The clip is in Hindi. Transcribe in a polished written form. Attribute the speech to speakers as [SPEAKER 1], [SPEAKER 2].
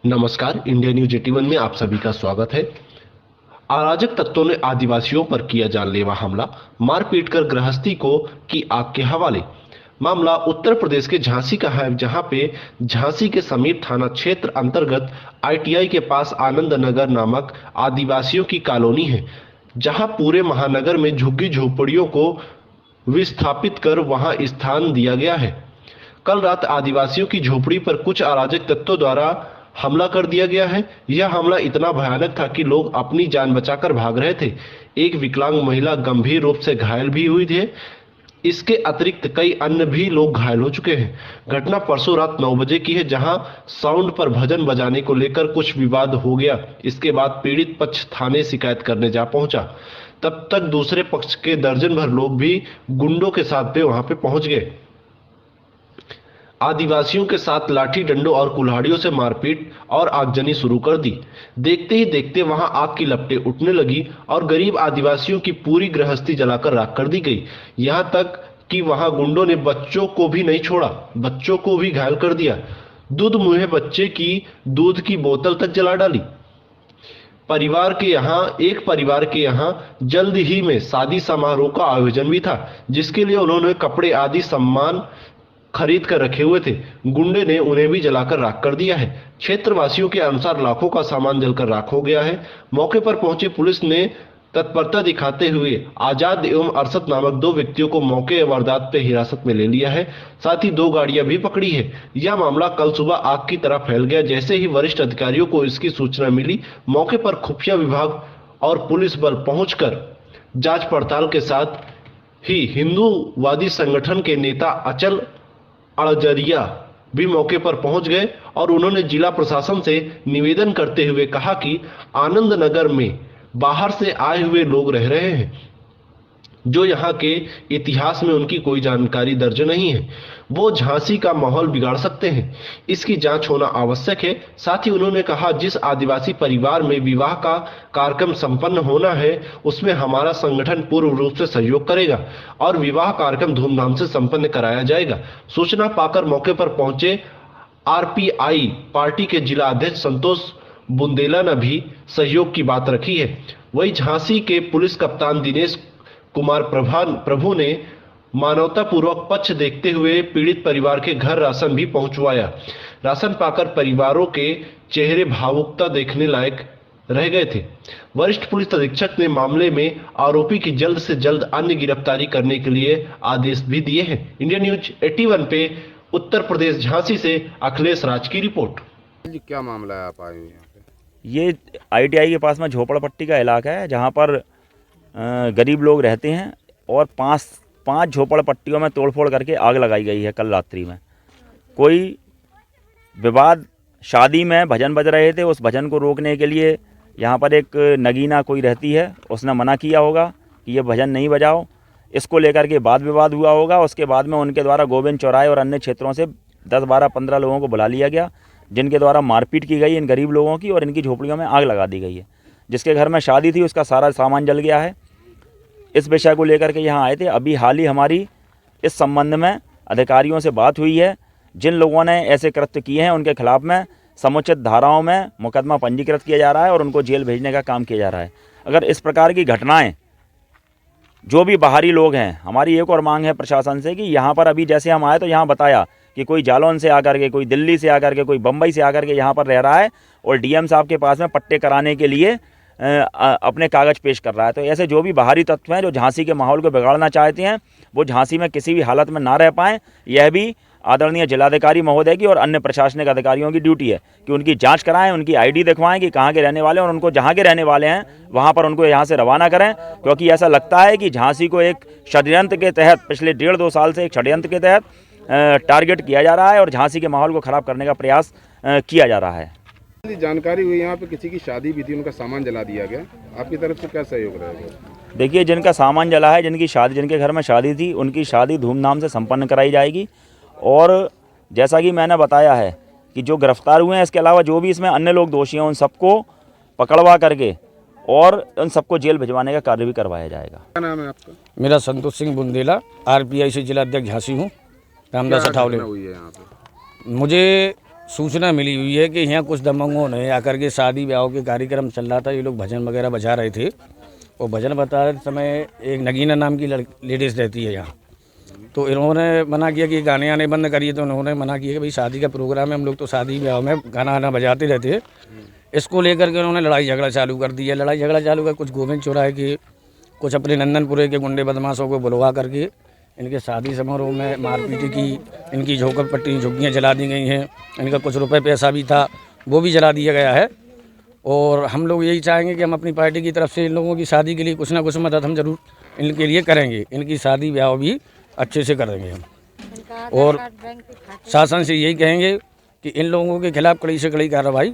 [SPEAKER 1] नमस्कार, इंडिया न्यूज 81 में आप सभी का स्वागत है। अराजक तत्वों ने आदिवासियों पर किया जानलेवा हमला, मारपीट कर गृहस्थी को की आग के हवाले। मामला उत्तर प्रदेश के झांसी का है, जहां पे झांसी के समीप थाना क्षेत्र अंतर्गत आईटीआई के पास आनंद नगर नामक आदिवासियों की कॉलोनी है, जहां पूरे महानगर में झुग्गी झोपड़ियों को विस्थापित कर वहां स्थान दिया गया है। कल रात आदिवासियों की झोपड़ी पर कुछ अराजक तत्वों द्वारा हमला कर दिया गया है। यह हमला इतना भयानक था कि लोग अपनी जान बचाकर भाग रहे थे। एक विकलांग महिला गंभीर रूप से घायल भी हुई थी। इसके अतिरिक्त कई अन्य भी लोग घायल हो चुके हैं। घटना परसों रात 9 बजे की है, जहां साउंड पर भजन बजाने को लेकर कुछ विवाद हो गया। इसके बाद पीड़ित पक्ष थाने शिकायत करने जा पहुंचा। तब तक दूसरे पक्ष के दर्जन भर लोग भी गुंडों के साथ पे वहां पे पहुंच गए। आदिवासियों के साथ लाठी डंडों और कुल्हाड़ियों से मारपीट और आगजनी शुरू कर दी। देखते ही देखते वहां आग की लपटें उठने लगी और गरीब आदिवासियों की पूरी गृहस्थी जलाकर राख कर दी गई। यहां तक कि वहां गुंडों ने बच्चों को भी नहीं छोड़ा, बच्चों को भी घायल कर दिया। दूध मुहे बच्चे की दूध की बोतल तक जला डाली। एक परिवार के यहाँ जल्द ही में शादी समारोह का आयोजन भी था, जिसके लिए उन्होंने कपड़े आदि सामान खरीद कर रखे हुए थे। गुंडे ने उन्हें भी जलाकर राख कर दिया है। क्षेत्रवासियों के अनुसार लाखों का सामान जलकर राख हो गया है। मौके पर पहुंची पुलिस ने तत्परता दिखाते हुए आजाद एवं अरशद नामक 2 व्यक्तियों को मौके वारदात पे हिरासत में ले लिया है। साथ ही 2 गाड़ियां भी पकड़ी है। यह मामला कल सुबह आग की तरह फैल गया। जैसे ही वरिष्ठ अधिकारियों को इसकी सूचना मिली, मौके पर खुफिया विभाग और पुलिस बल पहुंचकर जांच पड़ताल के साथ ही हिंदूवादी संगठन के नेता अचल अड़जरिया भी मौके पर पहुंच गए और उन्होंने जिला प्रशासन से निवेदन करते हुए कहा कि आनंद नगर में बाहर से आए हुए लोग रह रहे हैं, जो यहाँ के इतिहास में उनकी कोई जानकारी दर्ज नहीं है। वो झांसी का माहौल बिगाड़ सकते हैं। इसकी जांच होना आवश्यक है। साथ ही उन्होंने कहा, जिस आदिवासी परिवार में विवाह का कार्यक्रम संपन्न होना है, उसमें हमारा संगठन पूर्ण रूप से सहयोग करेगा और विवाह कार्यक्रम धूमधाम से संपन्न कराया जाएगा। सूचना पाकर मौके पर पहुंचे आरपीआई पार्टी के जिला अध्यक्ष संतोष बुंदेला ने भी सहयोग की बात रखी है। वही झांसी के पुलिस कप्तान दिनेश कुमार प्रभु ने मानवतापूर्वक पक्ष देखते हुए पीड़ित परिवार के घर राशन भी पहुंचवाया। राशन पाकर परिवारों के चेहरे भावुकता देखने लायक रह गए थे। वरिष्ठ पुलिस अधीक्षक ने मामले में आरोपी की जल्द से जल्द अन्य गिरफ्तारी करने के लिए आदेश भी दिए हैं। इंडिया न्यूज 81 पे उत्तर प्रदेश झांसी से अखिलेश राज की रिपोर्ट।
[SPEAKER 2] जी, क्या मामला है, आप आए हैं यहाँ पे?
[SPEAKER 3] ये आईटीआई के पास में झोपड़पट्टी का इलाका है, जहाँ पर गरीब लोग रहते हैं और पांच झोपड़पट्टियों में तोड़फोड़ करके आग लगाई गई है। कल रात्रि में कोई विवाद, शादी में भजन बज रहे थे, उस भजन को रोकने के लिए यहाँ पर एक नगीना कोई रहती है, उसने मना किया होगा कि ये भजन नहीं बजाओ। इसको लेकर के वाद विवाद हुआ होगा। उसके बाद में उनके द्वारा गोविंद चौराहे और अन्य क्षेत्रों से 10, 12, 15 लोगों को बुला लिया गया, जिनके द्वारा मारपीट की गई इन गरीब लोगों की और इनकी झोपड़ियों में आग लगा दी गई है। जिसके घर में शादी थी, उसका सारा सामान जल गया है। इस विषय को लेकर के यहाँ आए थे। अभी हाल ही हमारी इस संबंध में अधिकारियों से बात हुई है। जिन लोगों ने ऐसे कृत्य किए हैं, उनके खिलाफ में समुचित धाराओं में मुकदमा पंजीकृत किया जा रहा है और उनको जेल भेजने का काम किया जा रहा है। अगर इस प्रकार की घटनाएं, जो भी बाहरी लोग हैं, हमारी एक और मांग है प्रशासन से कि यहाँ पर अभी जैसे हम आए तो यहाँ बताया कि कोई जालौन से आकर के, कोई दिल्ली से आकर के, कोई बम्बई से आकर के यहाँ पर रह रहा है और डीएम साहब के पास में पट्टे कराने के लिए अपने कागज़ पेश कर रहा है। तो ऐसे जो भी बाहरी तत्व हैं जो झांसी के माहौल को बिगाड़ना चाहते हैं, वो झांसी में किसी भी हालत में ना रह पाएँ। यह भी आदरणीय जिलाधिकारी महोदय की और अन्य प्रशासनिक अधिकारियों की ड्यूटी है कि उनकी जांच कराएं, उनकी आईडी दिखवाएं कि कहाँ के रहने वाले हैं और उनको जहाँ के रहने वाले हैं वहाँ पर उनको यहाँ से रवाना करें। क्योंकि ऐसा लगता है कि झांसी को एक षड्यंत्र के तहत, पिछले 1.5-2 साल से एक षड्यंत्र के तहत टारगेट किया जा रहा है और झांसी के माहौल को ख़राब करने का प्रयास किया जा रहा है।
[SPEAKER 2] जानकारी हुई यहाँ पे किसी की शादी भी थी, उनका सामान जला दिया गया, आपकी तरफ से क्या सहयोग रहेगा?
[SPEAKER 3] देखिए, जिनका सामान जला है, जिनके घर में शादी थी, उनकी शादी धूमधाम से संपन्न कराई जाएगी। और जैसा कि मैंने बताया है कि जो गिरफ्तार हुए हैं, इसके अलावा जो भी इसमें अन्य लोग दोषी हैं, उन सबको पकड़वा करके और उन सबको जेल भिजवाने का कार्य भी करवाया जाएगा।
[SPEAKER 2] क्या नाम है आपका?
[SPEAKER 4] मेरा संतोष सिंह बुंदेला, आरपीआई से जिला अध्यक्ष झांसी हूँ। रामदास अठावले।
[SPEAKER 2] हुई है यहाँ पे?
[SPEAKER 4] मुझे सूचना मिली हुई है कि यहाँ कुछ दबंगों ने आकर के शादी ब्याह के कार्यक्रम चल रहा था, ये लोग भजन वगैरह बजा रहे थे और भजन बता समय एक नगीना नाम की लेडीज़ रहती है यहाँ, तो इन्होंने मना किया कि गाने आने बंद करिए। तो उन्होंने मना किया कि भाई शादी का प्रोग्राम है, हम लोग तो शादी ब्याह में गाना आना बजाते रहते हैं। इसको लेकर के उन्होंने लड़ाई झगड़ा चालू कर दिया। लड़ाई झगड़ा चालू कर कुछ गोविंद चौराहे के, कुछ अपने नंदनपुरे के गुंडे बदमाशों को बुलवा करके इनके शादी समारोह में मारपीट की, इनकी झोंकर पट्टी झुग्गियाँ जला दी गई हैं, इनका कुछ रुपए पैसा भी था वो भी जला दिया गया है। और हम लोग यही चाहेंगे कि हम अपनी पार्टी की तरफ से इन लोगों की शादी के लिए कुछ ना कुछ मदद हम जरूर इनके लिए करेंगे, इनकी शादी ब्याह भी अच्छे से करेंगे हम। और शासन से यही कहेंगे कि इन लोगों के खिलाफ कड़ी से कड़ी कार्रवाई